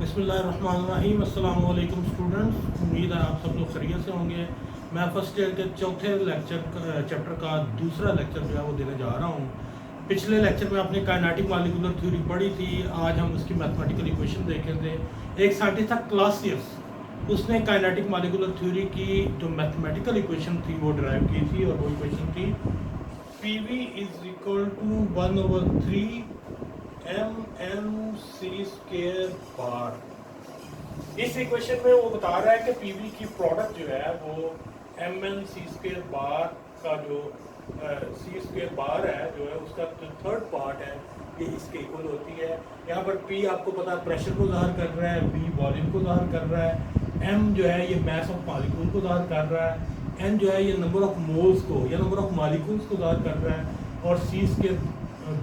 बिस्मिल्लाहिर्रहमानिर्रहीम। अस्सलाम वालेकुम स्टूडेंट्स, उम्मीद है आप सब लोग खैरियत से होंगे। मैं फर्स्ट ईयर के चौथे चैप्टर का दूसरा लेक्चर जो है वो देने जा रहा हूँ। पिछले लेक्चर में आपने काइनेटिक मॉलिक्यूलर थ्योरी पढ़ी थी। आज हम उसकी मैथमेटिकल इक्वेशन देखे थे। एक साइंटिस्ट था क्लासियस, उसने काइनेटिक मॉलिक्यूलर थ्योरी की जो मैथमेटिकल इक्वेशन थी वो ड्राइव की थी, और वो इक्वेशन थी PV is equal to 1/3 mc² bar. इस इक्वेशन में वो बता रहा है कि पीवी की प्रोडक्ट जो है वो mnc² बार का जो c² बार है जो है उसका जो थर्ड पार्ट है ये इसके इक्वल होती है। यहाँ पर P आपको पता है प्रेशर को ज़ाहिर कर रहा है, V वॉल्यूम को ज़ाहिर कर रहा है, M जो है ये मास ऑफ मॉलिक्यूल को ज़ाहिर कर रहा है, N जो है ये नंबर ऑफ मोल्स को या नंबर ऑफ मॉलिक्यूल्स को ज़ाहिर कर रहा है, और c²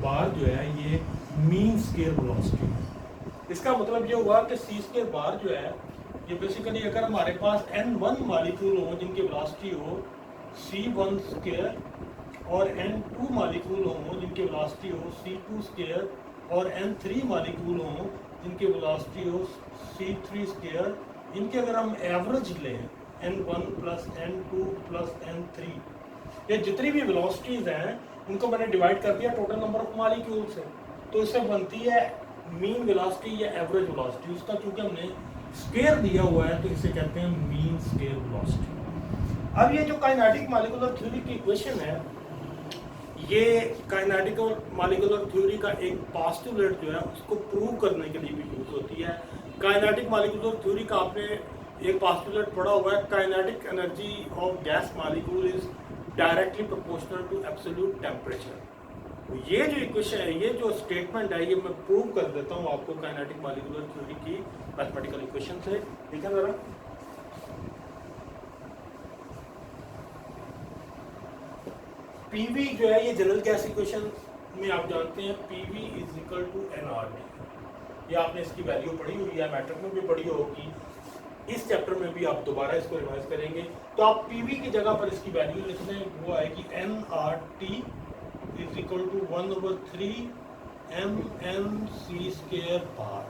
बार जो है ये मीन स्केयर वेलोसिटी। इसका मतलब ये हुआ कि c² बार जो है ये बेसिकली अगर हमारे पास n1 मॉलिक्यूल हो जिनकी वेलोसिटी हो c1² और n2 मॉलिक्यूल हो जिनकी वेलोसिटी हो c2² और n3 मॉलिक्यूल हो जिनकी वेलोसिटी हो c3², इनके अगर हम एवरेज लें n1 plus n2 plus n3, ये जितनी भी वेलोसिटीज हैं उनको मैंने डिवाइड कर दिया टोटल नंबर ऑफ मॉलिक्यूल से, तो इससे बनती है मीन वेलोसिटी या एवरेज वेलोसिटी। उसका चूंकि हमने स्क्वायर दिया हुआ है तो इसे कहते हैं मीन स्क्वायर वेलोसिटी। अब ये जो काइनेटिक मॉलिक्यूलर थ्योरी की इक्वेशन है, ये काइनेटिक मॉलिक्यूलर थ्योरी का एक पोस्टुलेट जो है उसको प्रूव करने के लिए भी यूज होती है। काइनेटिक मॉलिक्यूलर थ्योरी का आपने एक पोस्टुलेट पढ़ा हुआ है, kinetic energy of gas molecule is directly proportional to absolute temperature. ये जो इक्वेशन है, ये जो स्टेटमेंट है, ये मैं प्रूव कर देता हूँ आपको काइनेटिक मॉलिक्यूलर थ्योरी की मैथमेटिकल इक्वेशन से। ठीक है जरा, पीवी जो है ये जनरल गैस इक्वेशन में आप जानते हैं PV is equal to nRT। ये आपने इसकी वैल्यू पढ़ी हुई है, मैट्रिक में भी पढ़ी होगी, इस चैप्टर में भी आप दोबारा इसको रिवाइज करेंगे तो आप पीवी की जगह पर इसकी वैल्यू लिख लें, वो आएगी nRT is equal to 1/3 mnc² bar.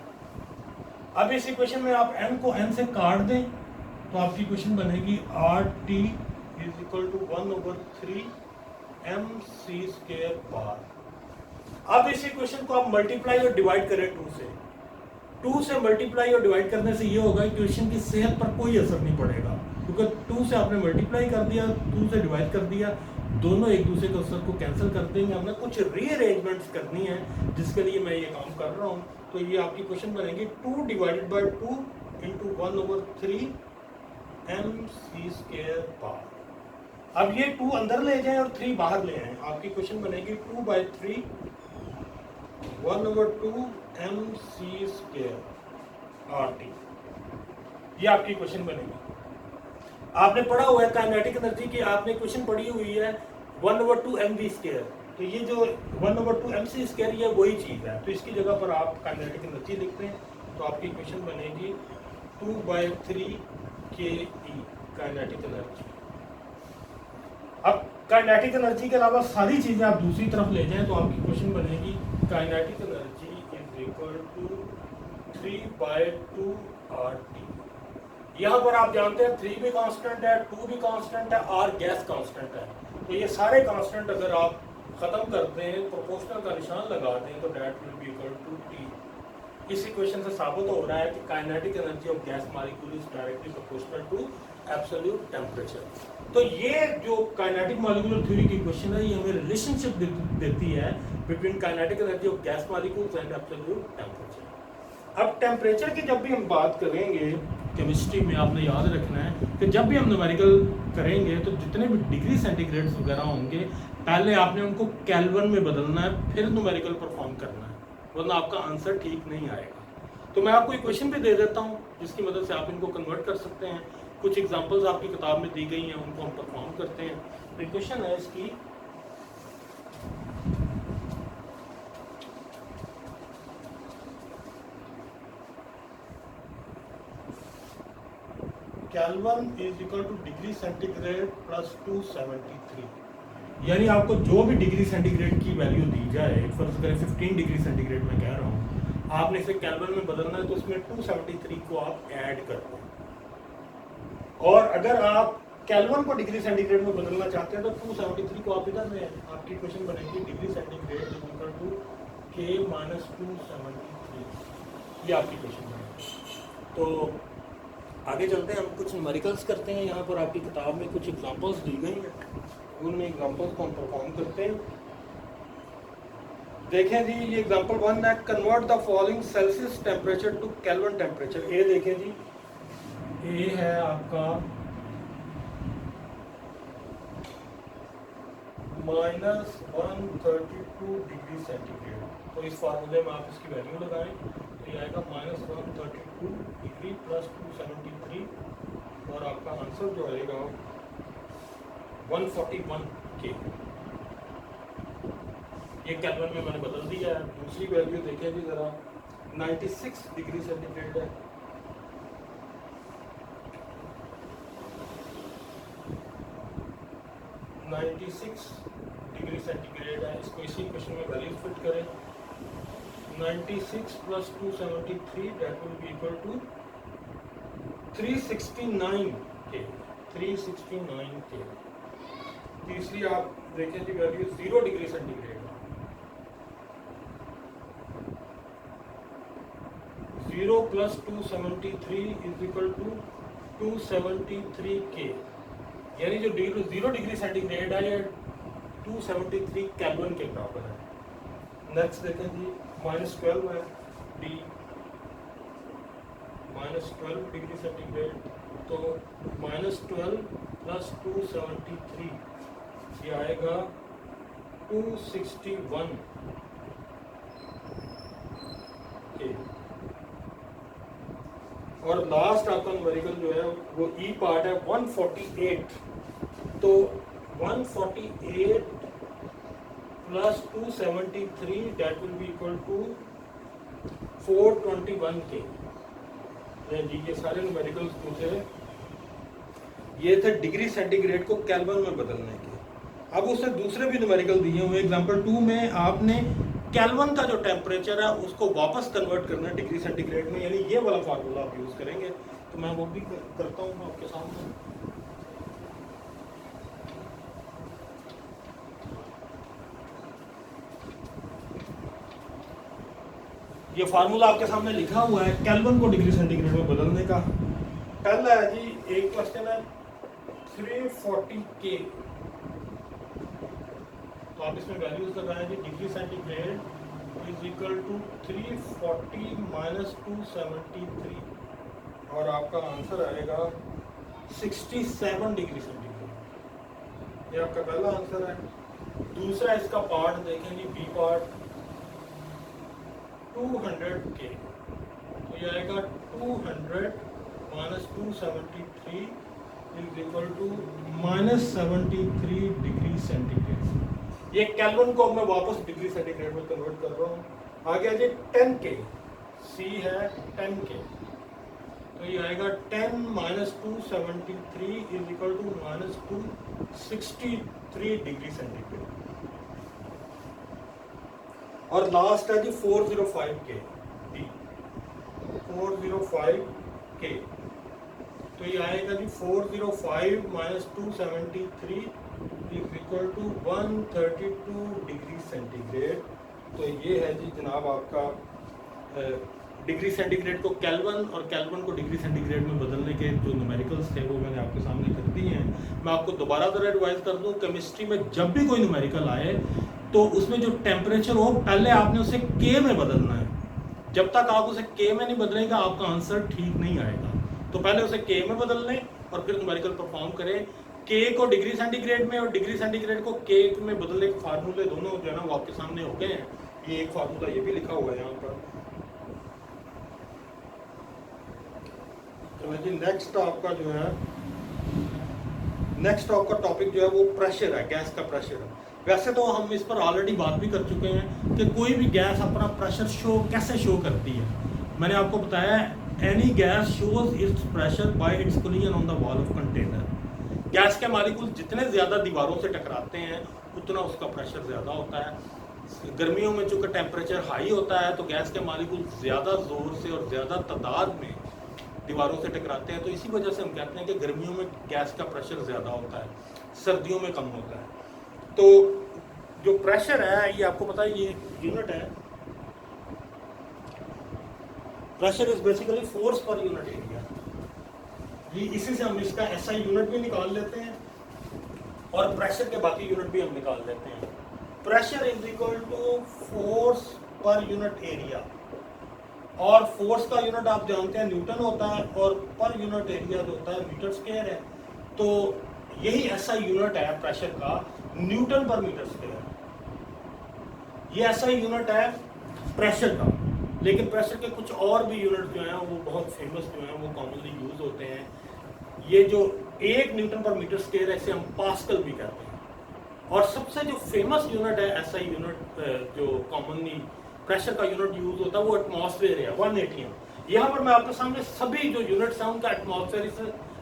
अब इस इक्वेशन में आप n को n से काट दें तो आपकी इक्वेशन बनेगी RT is equal to 1/3 mc² bar. अब इस इक्वेशन को आप मल्टीप्लाई और डिवाइड करें 2 से मल्टीप्लाई और डिवाइड करने से ये होगा इक्वेशन की सेहत पर कोई असर नहीं पड़ेगा, क्योंकि 2 से आपने मल्टीप्लाई कर दिया, 2 से डिवाइड कर दिया, दोनों एक दूसरे के असर को कैंसिल कर देंगे। हमने कुछ रीअरेंजमेंट्स करनी है जिसके लिए मैं ये काम कर रहा हूँ। तो ये आपकी क्वेश्चन बनेगी 2 divided by 2 into 1/3 mc² bar. अब ये 2 अंदर ले जाएं और 3 बाहर ले आए, आपकी क्वेश्चन बनेगी 2/3 1/2 mc² RT। ये आपकी क्वेश्चन बनेगी। आपने पढ़ा हुआ है काइनेटिक एनर्जी की, आपने क्वेश्चन पढ़ी हुई है 1/2 mv², तो ये जो 1/2 mc² ये वही चीज़ है, तो इसकी जगह पर आप काइनेटिक एनर्जी लिखते हैं तो आपकी क्वेश्चन बनेगी 2/3 ke काइनेटिक एनर्जी। अब काइनेटिक एनर्जी के अलावा सारी चीज़ें आप दूसरी तरफ ले जाएं तो आपकी क्वेश्चन बनेगी kinetic energy is equal to 3/2 RT। यहाँ पर आप जानते हैं 3 भी कांस्टेंट है, 2 भी कांस्टेंट है, R गैस कांस्टेंट है, तो ये सारे कांस्टेंट अगर आप खत्म कर दें, प्रोपोर्शनल का निशान लगा दें तो that will be equal to T। इस इक्वेशन से साबित हो रहा है कि kinetic energy of gas molecule is directly proportional to absolute temperature. तो ये जो काइनेटिक मॉलिक्यूलर थ्योरी की क्वेश्चन है, ये हमें रिलेशनशिप देती है between kinetic energy of gas molecules and absolute temperature. अब टेम्परेचर की जब भी हम बात करेंगे केमिस्ट्री में, आपने याद रखना है कि जब भी हम न्यूमेरिकल करेंगे तो जितने भी डिग्री सेंटीग्रेड्स वगैरह होंगे पहले आपने उनको केल्विन में बदलना है, फिर न्यूमेरिकल परफॉर्म करना है, वरना आपका आंसर ठीक नहीं आएगा। तो मैं आपको इक्वेशन भी दे देता हूँ जिसकी मदद से आप इनको कन्वर्ट कर सकते हैं। कुछ एग्जांपल्स आपकी किताब में दी गई हैं, उनको हम परफॉर्म करते हैं। तो इक्वेशन है इसकी kelvin is equal two degree centigrade plus 273। यानी आपको जो भी डिग्री सेंटीग्रेड की वैल्यू दी जाए, फर्ज करें 15 डिग्री सेंटीग्रेड मैं कह रहा हूँ, आपने इसे केल्विन में बदलना है तो इसमें 273 को आप ऐड कर दो। और अगर आप केल्विन को डिग्री सेंटीग्रेड में बदलना चाहते हैं तो 273 को आप इधर में आपकी इक्वेशन बनेगी degree centigrade equal to K minus 273, ये आपकी इक्वेशन बनेगी। तो आगे चलते हैं, हम कुछ न्यूमेरिकल्स करते हैं। यहाँ पर आपकी किताब में कुछ एग्जांपल्स दी गई हैं, उन एग्जांपल्स को हम परफॉर्म करते हैं। देखें जी, ये एग्जांपल 1 है, convert the following Celsius temperature to Kelvin temperature. ए देखें जी, ए है आपका -132 डिग्री सेंटीग्रेड। तो इस फार्मूले में आप इसकी वैल्यू लगाएं तो ये आएगा -132 डिग्री प्लस 273 और आपका आंसर जो आएगा 141 के। ये केल्विन में मैंने बदल दिया है। दूसरी वैल्यू देखें जी जरा, 96 डिग्री सेंटीग्रेड है। डिग्री सेंटीग्रेड है, इसको इसी क्वेश्चन में वैल्यू फिट करें। 96 plus 273 that will be equal to 369 K. 369 K. तीसरी आप देखें जी value 0 degree centigrade, 0 plus 273 is equal to 273 K, यानी जो 0 डिग्री सेंटीग्रेड है ये 273 केल्विन के बराबर है। नेक्स्ट देखें जी, -12 है डी, -12 डिग्री सेंटीग्रेड, तो -12 प्लस 273 ये आएगा 261 के। और लास्ट आपका न्यूमेरिकल जो है वो ई पार्ट है 148, तो 148 plus 273 that will be equal to 421 K. जी ये सारे न्यूमेरिकल्स पूछे, ये थे डिग्री सेंटीग्रेड को केल्विन में बदलने के। अब उससे दूसरे भी न्यूमेरिकल दिए हुए। एग्जांपल 2 में आपने केल्विन का जो टेम्परेचर है उसको वापस कन्वर्ट करना है डिग्री सेंटीग्रेड में, यानी ये वाला फार्मूला आप यूज करेंगे। तो मैं वो भी करता हूँ आपके सामने। ये फार्मूला आपके सामने लिखा हुआ है केल्विन को डिग्री सेंटीग्रेड में बदलने का। पहला है जी, एक क्वेश्चन है 340 के, तो आप इसमें वैल्यूज लगाएं जी। Degree centigrade is equal to 340 minus 273 और आपका आंसर आएगा 67 डिग्री सेंटीग्रेड। ये आपका पहला आंसर है। दूसरा इसका पार्ट देखें जी, बी पार्ट 200 के, तो ये आएगा 200 minus 273 is equal to -73 degree centigrade. ये केल्विन को मैं वापस डिग्री सेंटीग्रेड में कन्वर्ट कर रहा हूँ। आ गया जी 10 के, सी है 10 के, तो ये आएगा 10 minus 273 is equal to -263 degree centigrade. और लास्ट है जी 405 के, डी 405 के, तो ये आएगा जी 405 minus 273 is equal to 132 degree centigrade. तो ये है जी जनाब आपका डिग्री सेंटीग्रेड को केल्विन और केल्विन को डिग्री सेंटीग्रेड में बदलने के जो न्यूमेरिकल्स थे वो मैंने आपके सामने कर दिए हैं। मैं आपको दोबारा ज़रा एडवाइस कर दूं, केमिस्ट्री में जब भी कोई न्यूमेरिकल आए तो उसमें जो टेम्परेचर हो पहले आपने उसे के में बदलना है। जब तक आप उसे के में नहीं बदलेंगे आपका आंसर ठीक नहीं आएगा। तो पहले उसे के में बदल लें और फिर न्यूमेरिकल परफॉर्म करें। के को डिग्री सेंटीग्रेड में और डिग्री सेंटीग्रेड को के में बदलने के फार्मूले दोनों जो है ना वो आपके सामने हो गए हैं। ये एक फार्मूला ये भी लिखा हुआ है यहाँ पर। तो जी नेक्स्ट आपका जो है, नेक्स्ट आपका टॉपिक जो है वो प्रेशर है, गैस का प्रेशर है। वैसे तो हम इस पर ऑलरेडी बात भी कर चुके हैं कि कोई भी गैस अपना प्रेशर शो कैसे शो करती है। मैंने आपको बताया any gas shows it's pressure by it's collision on the wall of container. Gas के मॉलिक्यूल जितने ज़्यादा दीवारों से टकराते हैं उतना उसका प्रेशर ज़्यादा होता है। गर्मियों में चूँकि टेम्परेचर हाई होता है तो गैस के मालिक्यूल ज़्यादा ज़ोर से और ज़्यादा तादाद में दीवारों से टकराते हैं, तो इसी वजह से हम कहते हैं कि गर्मियों में गैस का प्रेशर ज़्यादा होता है, सर्दियों में कम होता है। तो जो प्रेशर है ये आपको पता है, ये यूनिट है, pressure is basically force per unit area. ये इसी से हम इसका एसआई यूनिट भी निकाल लेते हैं और प्रेशर के बाकी यूनिट भी हम निकाल लेते हैं। Pressure is equal to force per unit area, और फोर्स का यूनिट आप जानते हैं न्यूटन होता है और पर यूनिट एरिया जो होता है मीटर स्क्वायर है। तो यही एसआई यूनिट है प्रेशर का, न्यूटन पर मीटर स्क्वायर। ये एसआई यूनिट है प्रेशर का, लेकिन प्रेशर के कुछ और भी यूनिट जो हैं वो बहुत फेमस जो हैं, वो कॉमनली यूज होते हैं। ये जो 1 न्यूटन पर मीटर स्क्वायर है इसे हम पास्कल भी कहते हैं। और सबसे जो फेमस यूनिट है एसआई यूनिट जो कॉमनली प्रेशर का यूनिट यूज होता है वो एटमॉस्फेयर है, 1 atm। यहाँ पर मैं आपके सामने सभी जो यूनिट्स हैं उनका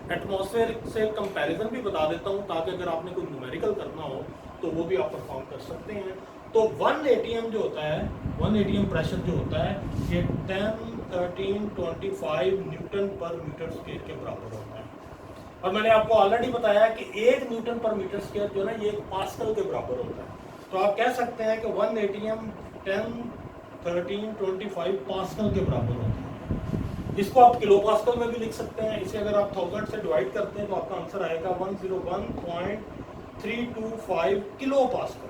एटमॉस्फेयर से कंपैरिजन भी बता देता हूँ, ताकि अगर आपने कोई न्यूमेरिकल करना हो तो वो भी आप परफॉर्म कर सकते हैं। तो 1 atm जो होता है, 1 atm प्रेशर जो होता है ये 10, 13, 25 न्यूटन पर मीटर स्क्वायर के बराबर होता है। और मैंने आपको ऑलरेडी बताया कि 1 न्यूटन पर मीटर स्क्वायर जो है ना ये 1 पास्कल के बराबर होता है। तो आप कह सकते हैं कि 1 atm 10, 13, 25 पास्कल के बराबर होता है। इसको आप किलो पास्कल में भी लिख सकते हैं। इसे अगर आप 1000 से डिवाइड करते हैं तो आपका आंसर आएगा 101.325 किलो पास्कल।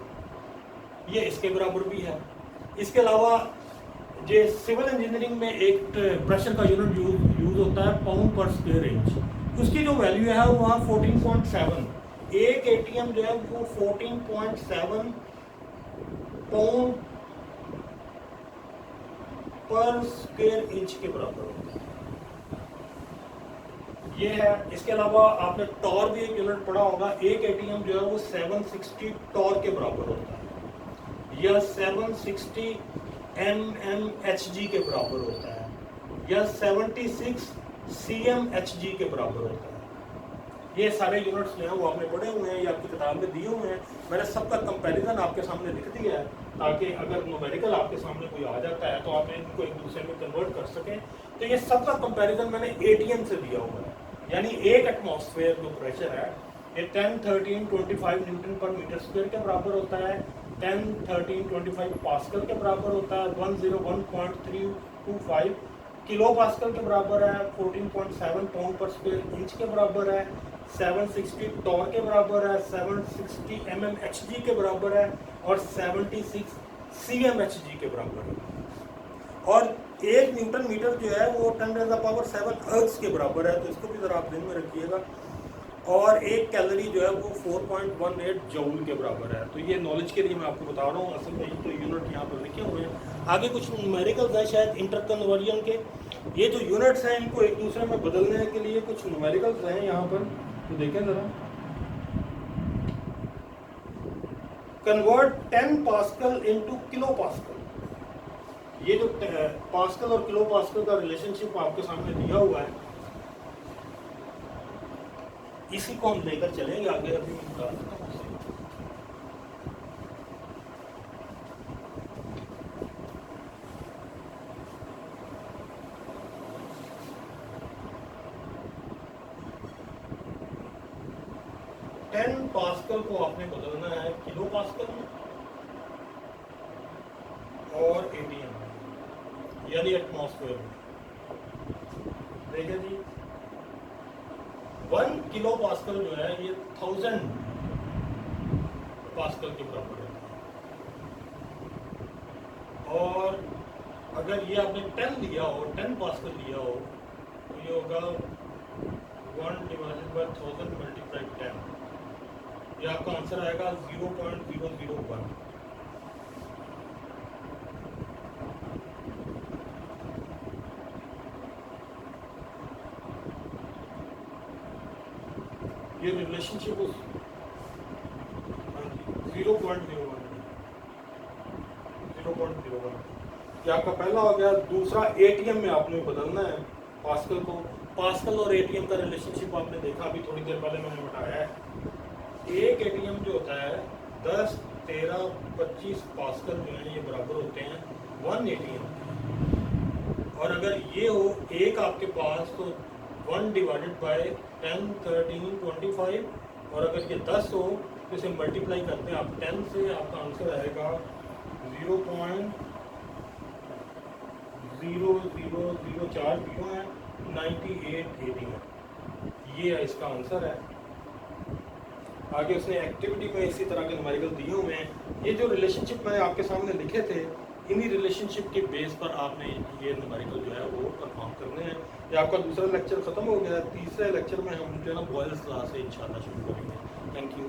ये इसके बराबर भी है। इसके अलावा जो सिविल इंजीनियरिंग में एक प्रेशर का यूनिट यूज होता है पाउंड पर स्क्वायर इंच, उसकी जो वैल्यू है वो वहाँ 14.7, 1 atm जो है वो 14.7 पाउंड पर स्क्वायर इंच के बराबर होता है। ये है। इसके अलावा आपने टॉर भी एक यूनिट पढ़ा होगा, 1 atm जो है वो 760 टॉर के बराबर होता है, या 760 mmHg के बराबर होता है, या 76 cmHg के बराबर होता है। ये सारे यूनिट्स जो हैं वो आपने पढ़े हुए हैं, ये आपकी किताब में दिए हुए हैं। मैंने सबका कंपैरिजन आपके सामने लिख दिया है, ताकि अगर न्यूमेरिकल आपके सामने कोई आ जाता है तो आप इनको एक दूसरे में कन्वर्ट कर सकें। तो ये सबका कंपैरिजन मैंने एटीएम से दिया हुआ है, यानी एक एटमॉस्फेयर जो प्रेशर है ये 10, 13, 25 न्यूटन पर मीटर स्क्वायर के बराबर होता है, 10, 13, 25 पास्कल के बराबर होता है, 101.325 किलो पास्कल के बराबर है, 14.7 पाउंड पर स्क्वायर इंच के बराबर है, 760 टॉर के बराबर है, 760 mmHg के बराबर है, और 76 cmHg के बराबर है। और 1 न्यूटन मीटर जो है वो 10⁻⁷ अर्थ के बराबर है, तो इसको भी ज़रा आप ध्यान में रखिएगा। और 1 कैलोरी जो है वो 4.18 जूल के बराबर है। तो ये नॉलेज के लिए मैं आपको बता रहा हूँ, असल में तो यूनिट यहाँ पर लिखे हुए हैं। आगे कुछ न्यूमेरिकल्स हैं शायद इंटरकन्वर्जन के। ये जो यूनिट्स हैं इनको एक दूसरे में बदलने के लिए कुछ न्यूमेरिकल्स हैं यहाँ पर, तो देखें ज़रा। Convert 10 pascal into kilo pascal. ये जो पास्कल और किलो पास्कल का रिलेशनशिप आपके सामने दिया हुआ है, इसी को हम लेकर चलेंगे आगे। अभी मैं बता देता हूँ। 10 पास्कल को आपने बदलना है किलो पास्कल में और एटीएम में, यानी एटमॉस्फेयर में। देखिए जी, 1 किलो पास्कल जो है ये 1000 पास्कल के बराबर है। और अगर ये आपने 10 लिया हो, 10 पास्कल लिया हो, तो ये होगा 1/1000 × 10। ये आपका आंसर आएगा 0.001। ये रिलेशनशिप 0.01 ये आपका पहला हो गया। दूसरा एटीएम में आपने बदलना है पास्कल को। पास्कल और एटीएम का रिलेशनशिप आपने देखा अभी थोड़ी देर पहले मैंने बताया है। एक एटीएम जो होता है 10 13 25 पास्कल जो है ये बराबर होते हैं 180 एम्पियर। और अगर ये हो एक आपके पास तो 1 डिवाइडेड बाय 10 13 25, और अगर ये 10 हो तो इसे मल्टीप्लाई करते हैं आप 10 से, आपका आंसर आएगा 0.0004 जीरो है 98 केडी है। ये इसका आंसर है। आगे उसने एक्टिविटी में इसी तरह के न्यूमेरिकल दिए हुए हैं। ये जो रिलेशनशिप मैंने आपके सामने लिखे थे, इन्हीं रिलेशनशिप के बेस पर आपने ये न्यूमेरिकल जो है वो परफॉर्म करने हैं। ये आपका दूसरा लेक्चर खत्म हो गया है। तीसरे लेक्चर में हम जो है ना बॉयल्स लॉ से इंशाल्लाह शुरू करेंगे। Thank you.